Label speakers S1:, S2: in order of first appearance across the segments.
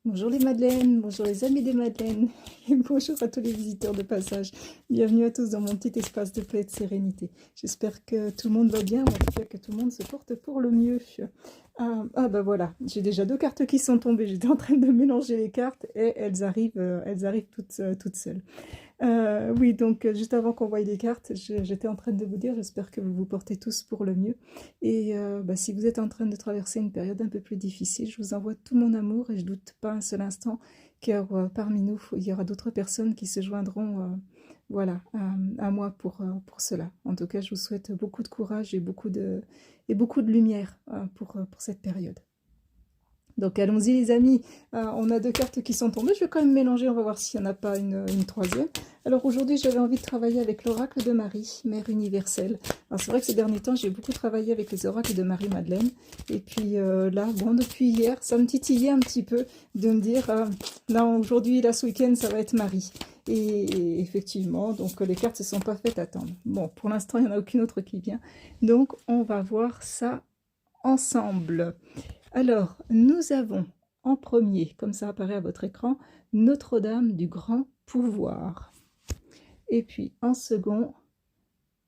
S1: Bonjour les Madeleines, bonjour les amis des Madeleines, et bonjour à tous les visiteurs de passage. Bienvenue à tous dans mon petit espace de paix et de sérénité. J'espère que tout le monde va bien, ou en tout cas que tout le monde se porte pour le mieux. Bah voilà, j'ai déjà deux cartes qui sont tombées. J'étais en train de mélanger les cartes et elles arrivent toutes seules. Oui, donc juste avant qu'on voie les cartes, j'étais en train de vous dire, j'espère que vous vous portez tous pour le mieux. Et bah, si vous êtes en train de traverser une période un peu plus difficile, je vous envoie tout mon amour et je doute pas un seul instant car parmi nous, il y aura d'autres personnes qui se joindront voilà, à moi pour cela. En tout cas, je vous souhaite beaucoup de courage et beaucoup de lumière pour cette période. Donc allons-y les amis. On a deux cartes qui sont tombées, je vais quand même mélanger, on va voir s'il n'y en a pas une troisième. Alors aujourd'hui j'avais envie de travailler avec l'oracle de Marie, Mère universelle. Alors c'est vrai que ces derniers temps j'ai beaucoup travaillé avec les oracles de Marie-Madeleine. Et puis là, bon depuis hier, ça me titillait un petit peu de me dire, là aujourd'hui, là ce week-end ça va être Marie. Et effectivement, donc les cartes ne se sont pas faites attendre. Bon, pour l'instant il n'y en a aucune autre qui vient. Donc on va voir ça ensemble. Alors, nous avons en premier, comme ça apparaît à votre écran, Notre-Dame du Grand Pouvoir. Et puis en second,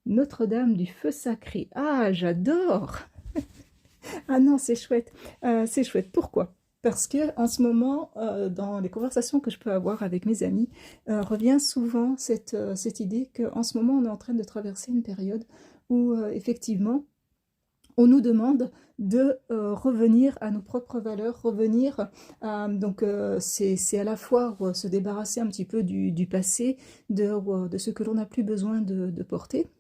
S1: Notre-Dame du Feu Sacré. Ah, j'adore! Ah non, c'est chouette. C'est chouette. Pourquoi? Parce que en ce moment, dans les conversations que je peux avoir avec mes amis, revient souvent cette idée qu'en ce moment, on est en train de traverser une période où, effectivement, on nous demande de revenir à nos propres valeurs, revenir donc c'est à la fois se débarrasser un petit peu du passé, de ce que l'on n'a plus besoin de porter.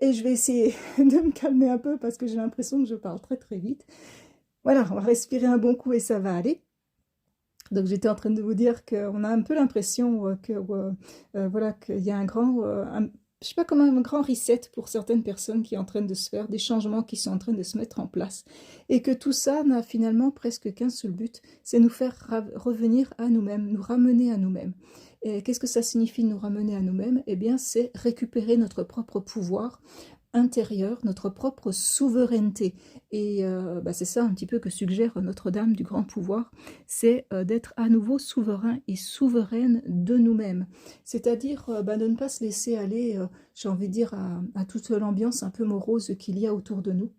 S1: Et je vais essayer de me calmer un peu parce que j'ai l'impression que je parle très très vite. Voilà, on va respirer un bon coup et ça va aller. Donc j'étais en train de vous dire qu'on a un peu l'impression voilà, qu'il y a je sais pas comment un grand reset pour certaines personnes qui est en train de se faire, des changements qui sont en train de se mettre en place. Et que tout ça n'a finalement presque qu'un seul but, c'est nous faire revenir à nous-mêmes, nous ramener à nous-mêmes. Et qu'est-ce que ça signifie nous ramener à nous-mêmes? Eh bien, c'est récupérer notre propre pouvoir intérieure, notre propre souveraineté. Et bah, c'est ça un petit peu que suggère Notre-Dame du Grand Pouvoir, c'est d'être à nouveau souverain et souveraine de nous-mêmes. C'est-à-dire bah, de ne pas se laisser aller, j'ai envie de dire, à toute l'ambiance un peu morose qu'il y a autour de nous.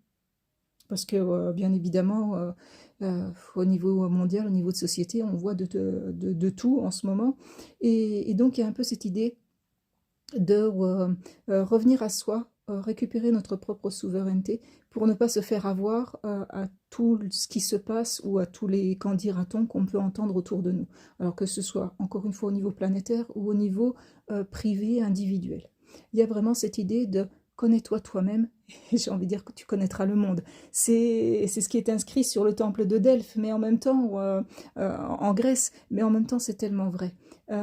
S1: Parce que bien évidemment, au niveau mondial, au niveau de société, on voit de tout en ce moment. Et donc il y a un peu cette idée de revenir à soi, récupérer notre propre souveraineté pour ne pas se faire avoir à tout ce qui se passe ou à tous les qu'en dira-t-on qu'on peut entendre autour de nous. Alors que ce soit encore une fois au niveau planétaire ou au niveau privé, individuel. Il y a vraiment cette idée de connais-toi toi-même, et j'ai envie de dire que tu connaîtras le monde. C'est ce qui est inscrit sur le temple de Delphes, mais en même temps, en Grèce, mais en même temps c'est tellement vrai.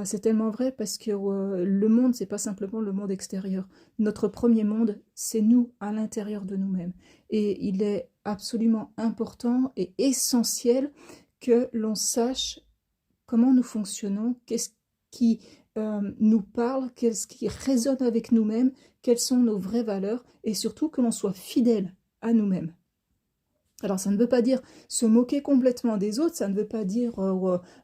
S1: C'est tellement vrai parce que le monde, c'est pas simplement le monde extérieur. Notre premier monde, c'est nous, à l'intérieur de nous-mêmes. Et il est absolument important et essentiel que l'on sache comment nous fonctionnons, qu'est-ce qui nous parle, qu'est-ce qui résonne avec nous-mêmes, quelles sont nos vraies valeurs, et surtout que l'on soit fidèle à nous-mêmes. Alors ça ne veut pas dire se moquer complètement des autres, ça ne veut pas dire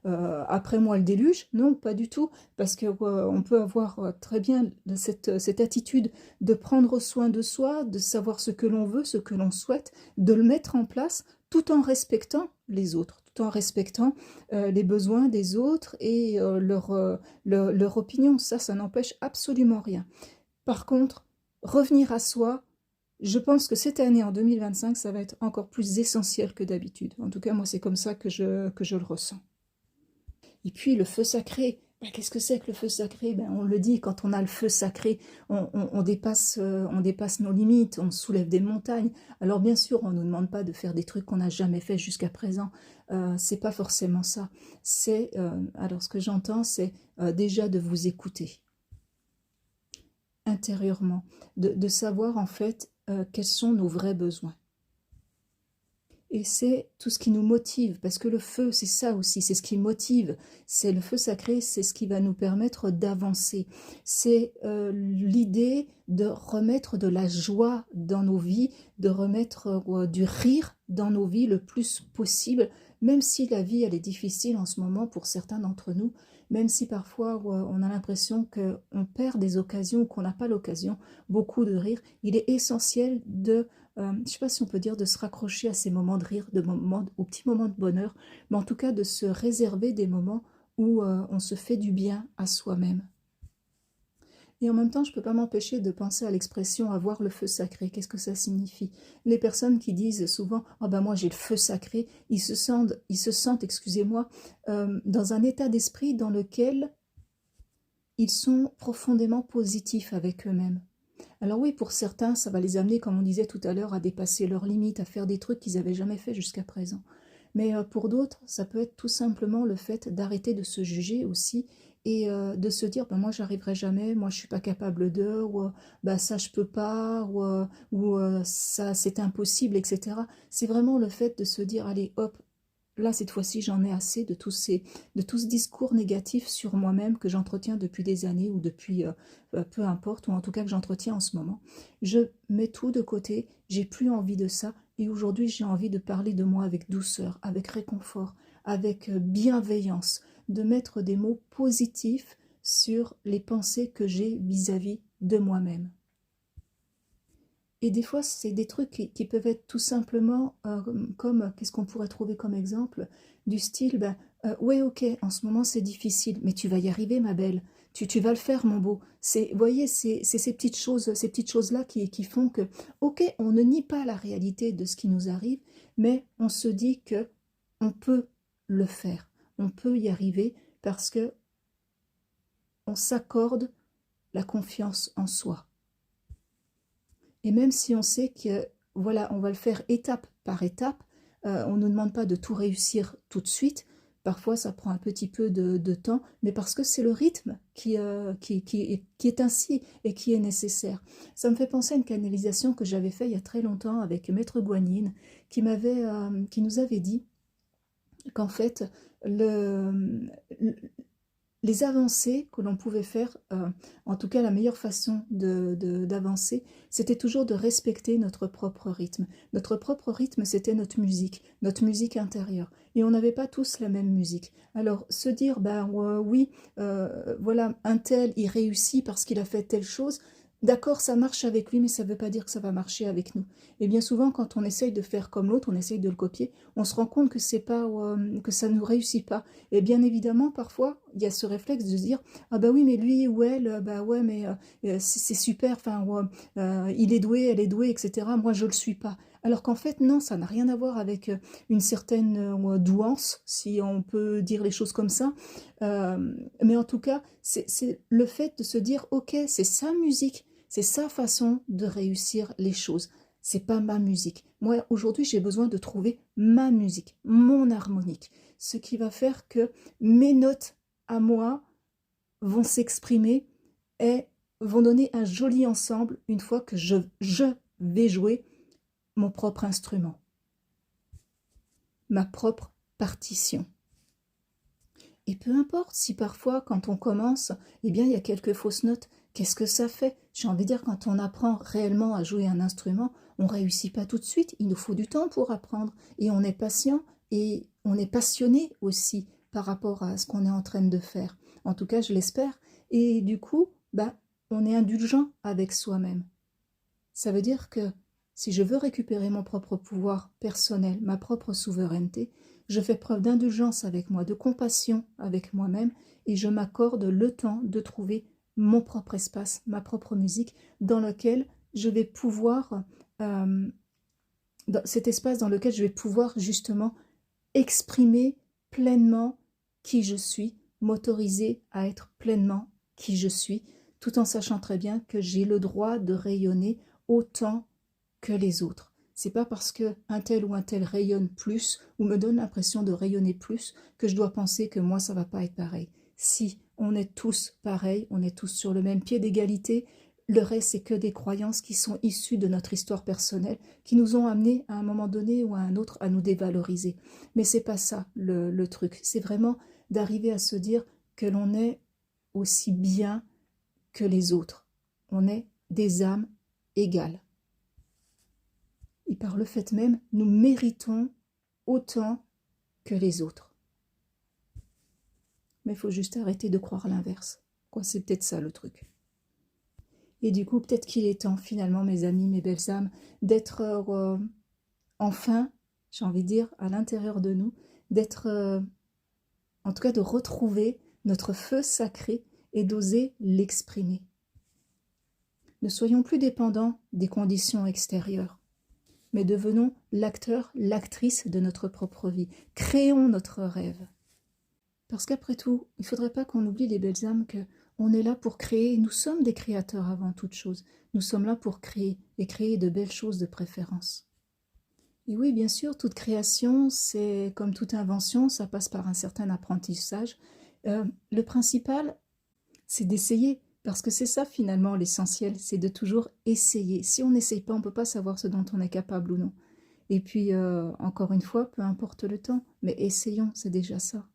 S1: après moi le déluge, non, pas du tout, parce que on peut avoir très bien cette attitude de prendre soin de soi, de savoir ce que l'on veut, ce que l'on souhaite, de le mettre en place tout en respectant les autres, tout en respectant les besoins des autres et leur opinion. Ça n'empêche absolument rien. Par contre, revenir à soi, je pense que cette année, en 2025, ça va être encore plus essentiel que d'habitude. En tout cas, moi, c'est comme ça que je le ressens. Et puis, le feu sacré. Ben, qu'est-ce que c'est que le feu sacré? Ben, on le dit, quand on a le feu sacré, on dépasse nos limites, on soulève des montagnes. Alors, bien sûr, on ne nous demande pas de faire des trucs qu'on n'a jamais fait jusqu'à présent. C'est pas forcément ça. Alors, ce que j'entends, c'est déjà de vous écouter intérieurement, de savoir en fait quels sont nos vrais besoins. Et c'est tout ce qui nous motive, parce que le feu, c'est ça aussi, c'est ce qui motive. C'est le feu sacré, c'est ce qui va nous permettre d'avancer. C'est l'idée de remettre de la joie dans nos vies, de remettre du rire dans nos vies le plus possible, même si la vie elle est difficile en ce moment pour certains d'entre nous, même si parfois on a l'impression qu'on perd des occasions ou qu'on n'a pas l'occasion, beaucoup de rire, il est essentiel de, je ne sais pas si on peut dire de se raccrocher à ces moments de rire, de moments, aux petits moments de bonheur, mais en tout cas de se réserver des moments où on se fait du bien à soi-même. Et en même temps, je ne peux pas m'empêcher de penser à l'expression avoir le feu sacré. Qu'est-ce que ça signifie? Les personnes qui disent souvent ah ben moi j'ai le feu sacré, ils se sentent, excusez-moi, dans un état d'esprit dans lequel ils sont profondément positifs avec eux-mêmes. Alors oui, pour certains, ça va les amener, comme on disait tout à l'heure, à dépasser leurs limites, à faire des trucs qu'ils n'avaient jamais fait jusqu'à présent. Mais pour d'autres, ça peut être tout simplement le fait d'arrêter de se juger aussi et de se dire, ben moi j'arriverai jamais, moi je suis pas capable de, ou ben ça je peux pas, ou ça c'est impossible, etc. C'est vraiment le fait de se dire, allez hop, là cette fois-ci j'en ai assez de tout ce discours négatif sur moi-même que j'entretiens depuis des années ou depuis peu importe, ou en tout cas que j'entretiens en ce moment. Je mets tout de côté, j'ai plus envie de ça et aujourd'hui j'ai envie de parler de moi avec douceur, avec réconfort, avec bienveillance, de mettre des mots positifs sur les pensées que j'ai vis-à-vis de moi-même. Et des fois, c'est des trucs qui peuvent être tout simplement comme, qu'est-ce qu'on pourrait trouver comme exemple, du style, ben, ouais, ok, en ce moment c'est difficile, mais tu vas y arriver, ma belle, tu vas le faire, mon beau. Vous voyez, c'est ces petites choses-là qui font que, ok, on ne nie pas la réalité de ce qui nous arrive, mais on se dit que on peut le faire, on peut y arriver parce que on s'accorde la confiance en soi. Et même si on sait que, voilà, on va le faire étape par étape, on ne nous demande pas de tout réussir tout de suite. Parfois, ça prend un petit peu de temps, mais parce que c'est le rythme qui est ainsi et qui est nécessaire. Ça me fait penser à une canalisation que j'avais faite il y a très longtemps avec Maître Guanyin, qui nous avait dit qu'en fait, les avancées que l'on pouvait faire, en tout cas la meilleure façon d'avancer, c'était toujours de respecter notre propre rythme. Notre propre rythme, c'était notre musique intérieure. Et on n'avait pas tous la même musique. Alors se dire, ben oui, voilà, un tel, il réussit parce qu'il a fait telle chose, d'accord, ça marche avec lui, mais ça ne veut pas dire que ça va marcher avec nous. Et bien souvent, quand on essaye de faire comme l'autre, on essaye de le copier, on se rend compte que c'est pas, que ça ne nous réussit pas. Et bien évidemment, parfois, il y a ce réflexe de se dire ah bah oui, mais lui ou elle, bah ouais, mais c'est super, enfin, ouais, il est doué, elle est douée, etc. Moi, je le suis pas. Alors qu'en fait, non, ça n'a rien à voir avec une certaine douance, si on peut dire les choses comme ça. Mais en tout cas, c'est le fait de se dire ok, c'est sa musique, c'est sa façon de réussir les choses. C'est pas ma musique. Moi, aujourd'hui, j'ai besoin de trouver ma musique, mon harmonique, ce qui va faire que mes notes à moi vont s'exprimer et vont donner un joli ensemble une fois que je vais jouer mon propre instrument, ma propre partition. Et peu importe si parfois, quand on commence, eh bien, il y a quelques fausses notes. Qu'est-ce que ça fait? J'ai envie de dire, quand on apprend réellement à jouer un instrument, on ne réussit pas tout de suite. Il nous faut du temps pour apprendre. Et on est patient et on est passionné aussi par rapport à ce qu'on est en train de faire. En tout cas, je l'espère. Et du coup, bah, on est indulgent avec soi-même. Ça veut dire que si je veux récupérer mon propre pouvoir personnel, ma propre souveraineté, je fais preuve d'indulgence avec moi, de compassion avec moi-même et je m'accorde le temps de trouver mon propre espace, ma propre musique dans lequel je vais pouvoir, dans cet espace dans lequel je vais pouvoir justement exprimer pleinement qui je suis, m'autoriser à être pleinement qui je suis, tout en sachant très bien que j'ai le droit de rayonner autant que les autres. C'est pas parce que un tel ou un tel rayonne plus ou me donne l'impression de rayonner plus que je dois penser que moi ça va pas être pareil. Si on est tous pareils, on est tous sur le même pied d'égalité, le reste c'est que des croyances qui sont issues de notre histoire personnelle, qui nous ont amenés à un moment donné ou à un autre à nous dévaloriser. Mais c'est pas ça le truc. C'est vraiment d'arriver à se dire que l'on est aussi bien que les autres. On est des âmes égales. Et par le fait même, nous méritons autant que les autres. Mais il faut juste arrêter de croire l'inverse. Quoi, c'est peut-être ça le truc. Et du coup, peut-être qu'il est temps finalement, mes amis, mes belles âmes, d'être enfin, j'ai envie de dire, à l'intérieur de nous, d'être, en tout cas de retrouver notre feu sacré et d'oser l'exprimer. Ne soyons plus dépendants des conditions extérieures, mais devenons l'acteur, l'actrice de notre propre vie. Créons notre rêve. Parce qu'après tout, il ne faudrait pas qu'on oublie, les belles âmes, qu'on est là pour créer. Nous sommes des créateurs avant toute chose. Nous sommes là pour créer, et créer de belles choses de préférence. Et oui, bien sûr, toute création, c'est comme toute invention, ça passe par un certain apprentissage. Le principal, c'est d'essayer. Parce que c'est ça finalement l'essentiel, c'est de toujours essayer. Si on n'essaye pas, on ne peut pas savoir ce dont on est capable ou non. Et puis, encore une fois, peu importe le temps, mais essayons, c'est déjà ça.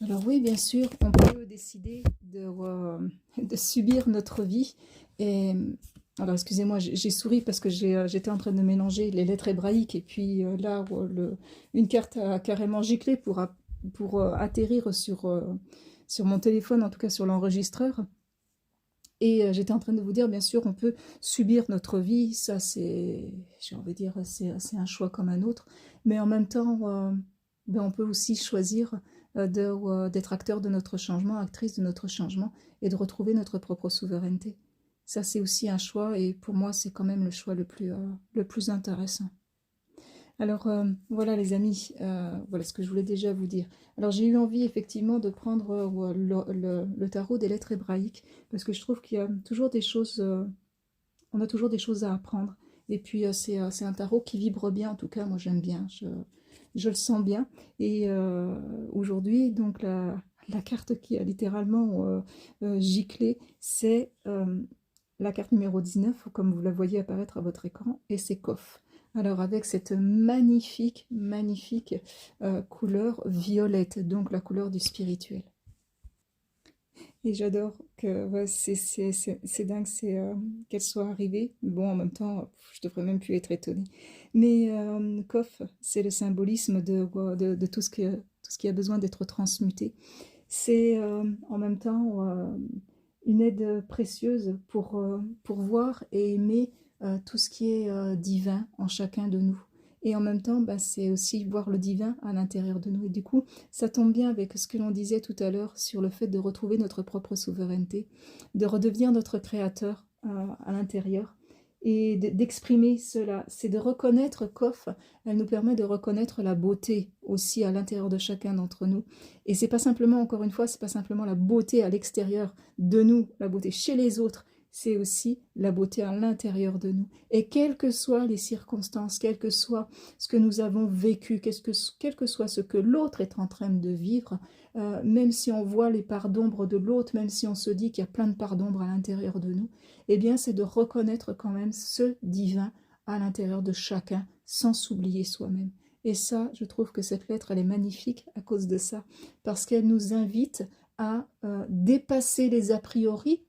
S1: Alors oui, bien sûr, on peut décider de subir notre vie. Et, alors excusez-moi, j'ai souri parce que j'étais en train de mélanger les lettres hébraïques et puis là, une carte a carrément giclé pour atterrir sur mon téléphone, en tout cas sur l'enregistreur. Et j'étais en train de vous dire, bien sûr, on peut subir notre vie, ça c'est, j'ai envie de dire, c'est un choix comme un autre, mais en même temps, ben, on peut aussi choisir d'être acteur de notre changement, actrice de notre changement, et de retrouver notre propre souveraineté. Ça c'est aussi un choix, et pour moi c'est quand même le choix le plus intéressant. Alors voilà les amis, voilà ce que je voulais déjà vous dire. Alors j'ai eu envie effectivement de prendre le tarot des lettres hébraïques parce que je trouve qu'il y a toujours des choses, on a toujours des choses à apprendre. Et puis c'est un tarot qui vibre bien, en tout cas moi j'aime bien, je le sens bien. Et aujourd'hui donc la carte qui a littéralement giclé, c'est la carte numéro 19, comme vous la voyez apparaître à votre écran, et c'est Kof. Alors avec cette magnifique, magnifique couleur violette, donc la couleur du spirituel. Et j'adore que ouais, c'est dingue qu'elle soit arrivée. Bon, en même temps, je devrais même plus être étonnée. Mais Kof, c'est le symbolisme de tout ce qui a besoin d'être transmuté. C'est en même temps une aide précieuse pour voir et aimer tout ce qui est divin en chacun de nous. Et en même temps, bah, c'est aussi voir le divin à l'intérieur de nous. Et du coup, ça tombe bien avec ce que l'on disait tout à l'heure sur le fait de retrouver notre propre souveraineté, de redevenir notre créateur à l'intérieur et d'exprimer cela. C'est de reconnaître qu'Off, elle nous permet de reconnaître la beauté aussi à l'intérieur de chacun d'entre nous. Et c'est pas simplement, encore une fois, c'est pas simplement la beauté à l'extérieur de nous, la beauté chez les autres, c'est aussi la beauté à l'intérieur de nous. Et quelles que soient les circonstances, quel que soit ce que nous avons vécu, quel que soit ce que l'autre est en train de vivre, même si on voit les parts d'ombre de l'autre, même si on se dit qu'il y a plein de parts d'ombre à l'intérieur de nous, eh bien c'est de reconnaître quand même ce divin à l'intérieur de chacun, sans s'oublier soi-même. Et ça, je trouve que cette lettre, elle est magnifique à cause de ça, parce qu'elle nous invite à dépasser les a priori,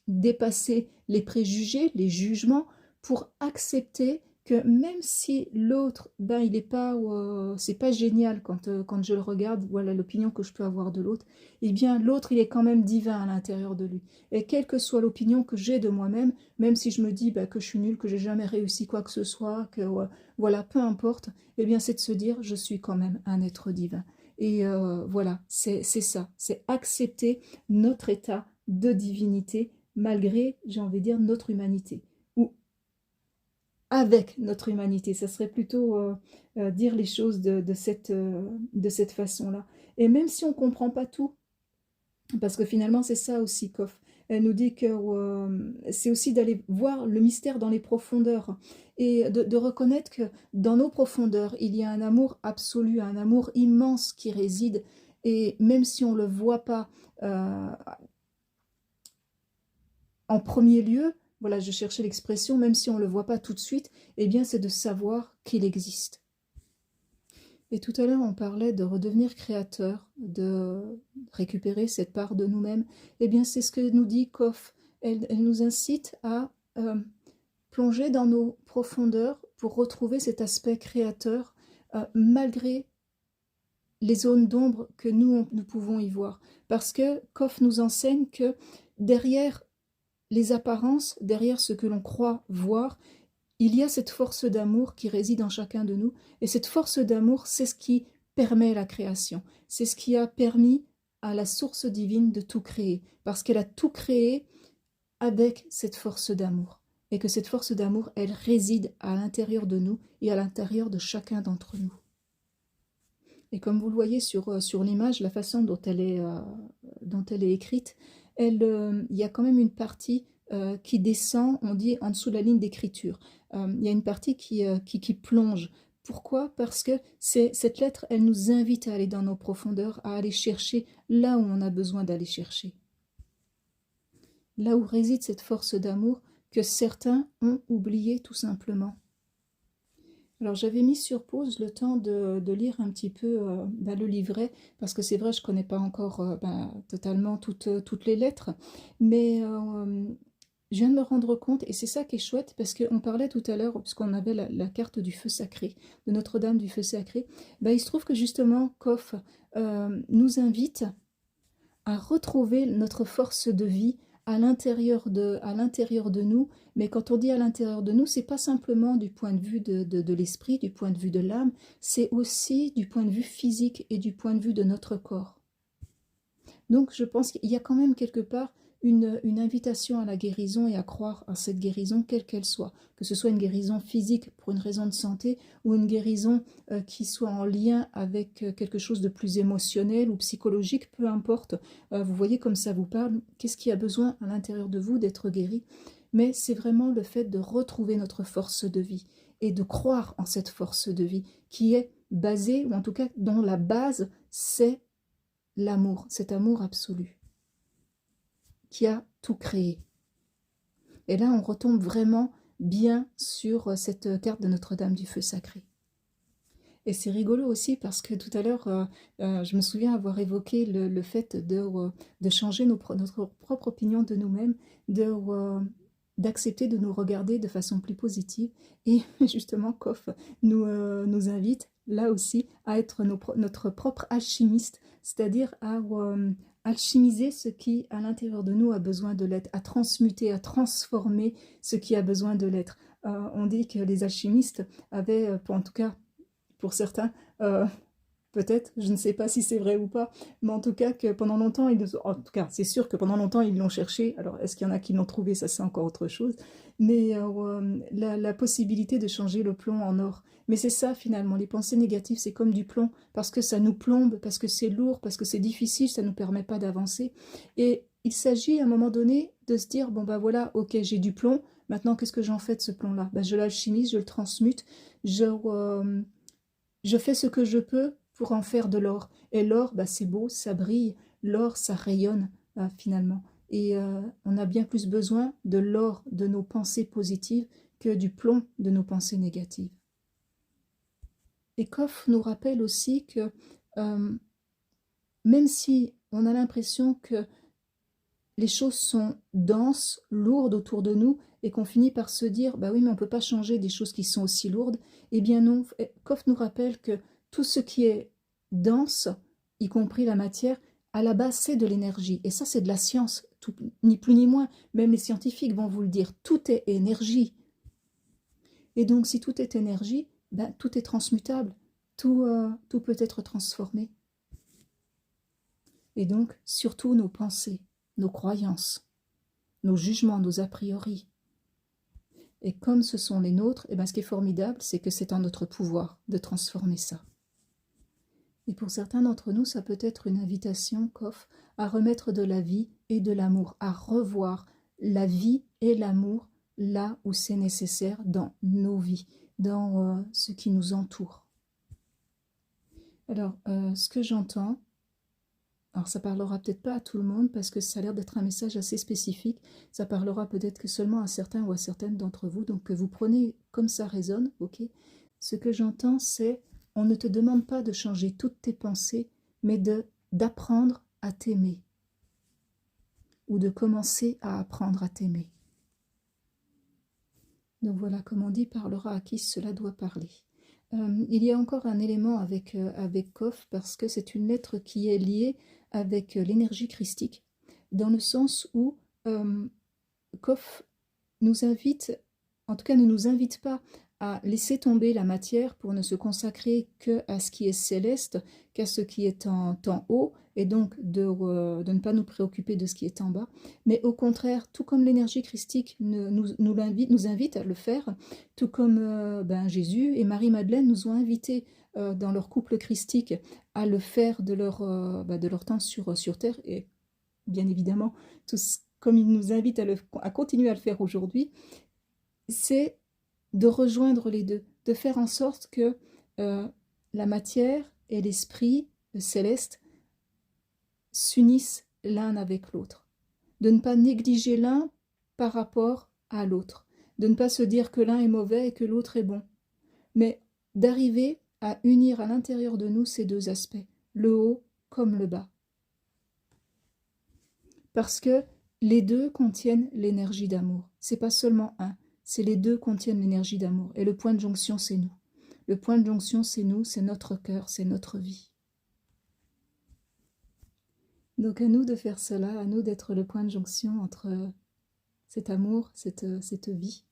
S1: dépasser les préjugés, les jugements, pour accepter que même si l'autre, ben il est pas, c'est pas génial quand je le regarde, voilà l'opinion que je peux avoir de l'autre, eh bien l'autre il est quand même divin à l'intérieur de lui. Et quelle que soit l'opinion que j'ai de moi-même, même si je me dis ben, que je suis nulle, que j'ai jamais réussi quoi que ce soit, que voilà, peu importe, eh bien c'est de se dire je suis quand même un être divin. Et voilà, c'est ça, c'est accepter notre état de divinité malgré, j'ai envie de dire, notre humanité. Ou avec notre humanité, ça serait plutôt dire les choses de cette façon-là. Et même si on ne comprend pas tout, parce que finalement c'est ça aussi, Kof, elle nous dit que c'est aussi d'aller voir le mystère dans les profondeurs et de reconnaître que dans nos profondeurs, il y a un amour absolu, un amour immense qui réside. Et même si on ne le voit pas en premier lieu, voilà, je cherchais l'expression, même si on ne le voit pas tout de suite, eh bien c'est de savoir qu'il existe. Et tout à l'heure, on parlait de redevenir créateur, de récupérer cette part de nous-mêmes. Eh bien, c'est ce que nous dit Kof. Elle nous incite à plonger dans nos profondeurs pour retrouver cet aspect créateur, malgré les zones d'ombre que nous pouvons y voir. Parce que Kof nous enseigne que derrière les apparences, derrière ce que l'on croit voir, il y a cette force d'amour qui réside en chacun de nous. Et cette force d'amour, c'est ce qui permet la création. C'est ce qui a permis à la source divine de tout créer. Parce qu'elle a tout créé avec cette force d'amour. Et que cette force d'amour, elle réside à l'intérieur de nous et à l'intérieur de chacun d'entre nous. Et comme vous le voyez sur l'image, la façon dont elle est écrite, il y a quand même une partie qui descend, on dit, en dessous de la ligne d'écriture. Il y a une partie qui plonge. Pourquoi? Parce que cette lettre, elle nous invite à aller dans nos profondeurs, à aller chercher là où on a besoin d'aller chercher. Là où réside cette force d'amour que certains ont oublié tout simplement. Alors j'avais mis sur pause le temps de lire un petit peu le livret, parce que c'est vrai, je ne connais pas encore totalement toutes les lettres, mais je viens de me rendre compte, et c'est ça qui est chouette, parce qu'on parlait tout à l'heure, puisqu'on avait la carte du feu sacré, de Notre-Dame du feu sacré, il se trouve que justement Kof nous invite à retrouver notre force de vie à l'intérieur de nous. Mais quand on dit à l'intérieur de nous, c'est pas simplement du point de vue de l'esprit, du point de vue de l'âme, c'est aussi du point de vue physique et du point de vue de notre corps. Donc je pense qu'il y a quand même quelque part une invitation à la guérison et à croire à cette guérison, quelle qu'elle soit. Que ce soit une guérison physique pour une raison de santé ou une guérison qui soit en lien avec quelque chose de plus émotionnel ou psychologique, peu importe. Vous voyez comme ça vous parle, qu'est-ce qui a besoin à l'intérieur de vous d'être guéri? Mais c'est vraiment le fait de retrouver notre force de vie et de croire en cette force de vie qui est basée, ou en tout cas dont la base, c'est l'amour, cet amour absolu qui a tout créé. Et là, on retombe vraiment bien sur cette carte de Notre-Dame du feu sacré. Et c'est rigolo aussi parce que tout à l'heure, je me souviens avoir évoqué le fait de changer notre propre opinion de nous-mêmes, d'accepter de nous regarder de façon plus positive. Et justement, Kof nous invite là aussi à être notre propre alchimiste, c'est-à-dire à alchimiser ce qui, à l'intérieur de nous, a besoin de l'être, à transmuter, à transformer ce qui a besoin de l'être. On dit que les alchimistes avaient, en tout cas pour certains, peut-être, je ne sais pas si c'est vrai ou pas, mais en tout cas que pendant longtemps, en tout cas c'est sûr que pendant longtemps ils l'ont cherché, alors est-ce qu'il y en a qui l'ont trouvé, ça c'est encore autre chose, mais la possibilité de changer le plomb en or. Mais c'est ça finalement, les pensées négatives c'est comme du plomb, parce que ça nous plombe, parce que c'est lourd, parce que c'est difficile, ça ne nous permet pas d'avancer. Et il s'agit à un moment donné de se dire, bon voilà, ok j'ai du plomb, maintenant qu'est-ce que j'en fais de ce plomb-là? Je l'alchimise, je le transmute, je fais ce que je peux pour en faire de l'or. Et l'or, c'est beau, ça brille. L'or, ça rayonne finalement. Et on a bien plus besoin de l'or de nos pensées positives que du plomb de nos pensées négatives. Et Kof nous rappelle aussi que même si on a l'impression que les choses sont denses, lourdes autour de nous, et qu'on finit par se dire, oui, mais on ne peut pas changer des choses qui sont aussi lourdes, eh bien non, Kof nous rappelle que tout ce qui est dense, y compris la matière, à la base, c'est de l'énergie. Et ça, c'est de la science, ni plus ni moins. Même les scientifiques vont vous le dire, tout est énergie. Et donc, si tout est énergie, tout est transmutable, tout peut être transformé. Et donc, surtout nos pensées, nos croyances, nos jugements, nos a priori. Et comme ce sont les nôtres, ce qui est formidable, c'est que c'est en notre pouvoir de transformer ça. Et pour certains d'entre nous, ça peut être une invitation, Kof, à remettre de la vie et de l'amour, à revoir la vie et l'amour là où c'est nécessaire dans nos vies, dans ce qui nous entoure. Alors, ce que j'entends, alors ça parlera peut-être pas à tout le monde parce que ça a l'air d'être un message assez spécifique, ça parlera peut-être que seulement à certains ou à certaines d'entre vous, donc que vous prenez comme ça résonne, ok? Ce que j'entends, c'est, on ne te demande pas de changer toutes tes pensées, mais d'apprendre à t'aimer, ou de commencer à apprendre à t'aimer. Donc voilà, comme on dit, parlera à qui cela doit parler. il y a encore un élément avec Kof, parce que c'est une lettre qui est liée avec l'énergie christique, dans le sens où Kof nous invite, en tout cas ne nous invite pas à laisser tomber la matière pour ne se consacrer qu'à ce qui est céleste, qu'à ce qui est en haut, et donc de ne pas nous préoccuper de ce qui est en bas, mais au contraire, tout comme l'énergie christique nous invite à le faire, tout comme Jésus et Marie-Madeleine nous ont invités dans leur couple christique à le faire de leur temps sur Terre, et bien évidemment, comme ils nous invitent à continuer à le faire aujourd'hui, c'est de rejoindre les deux, de faire en sorte que la matière et l'esprit, le céleste, s'unissent l'un avec l'autre, de ne pas négliger l'un par rapport à l'autre, de ne pas se dire que l'un est mauvais et que l'autre est bon, mais d'arriver à unir à l'intérieur de nous ces deux aspects, le haut comme le bas. Parce que les deux contiennent l'énergie d'amour. C'est pas seulement un, c'est les deux contiennent l'énergie d'amour. Et le point de jonction, c'est nous. Le point de jonction, c'est nous, c'est notre cœur, c'est notre vie. Donc à nous de faire cela, à nous d'être le point de jonction entre cet amour, cette vie.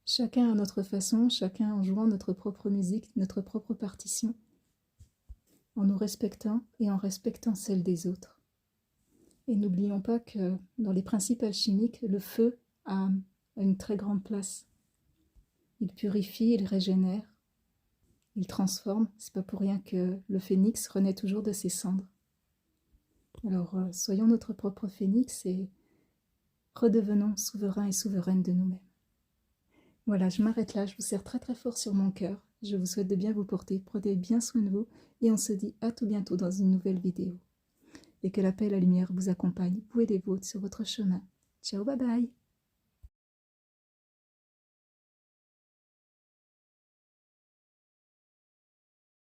S1: Chacun à notre façon, chacun en jouant notre propre musique, notre propre partition, en nous respectant et en respectant celle des autres. Et n'oublions pas que dans les principes alchimiques, le feu a une très grande place. Il purifie, il régénère, il transforme. C'est pas pour rien que le phénix renaît toujours de ses cendres. Alors soyons notre propre phénix et redevenons souverains et souveraines de nous-mêmes. Voilà, je m'arrête là, je vous serre très très fort sur mon cœur. Je vous souhaite de bien vous porter, prenez bien soin de vous et on se dit à tout bientôt dans une nouvelle vidéo. Et que la paix et la lumière vous accompagnent, vous et les vôtres sur votre chemin. Ciao, bye bye!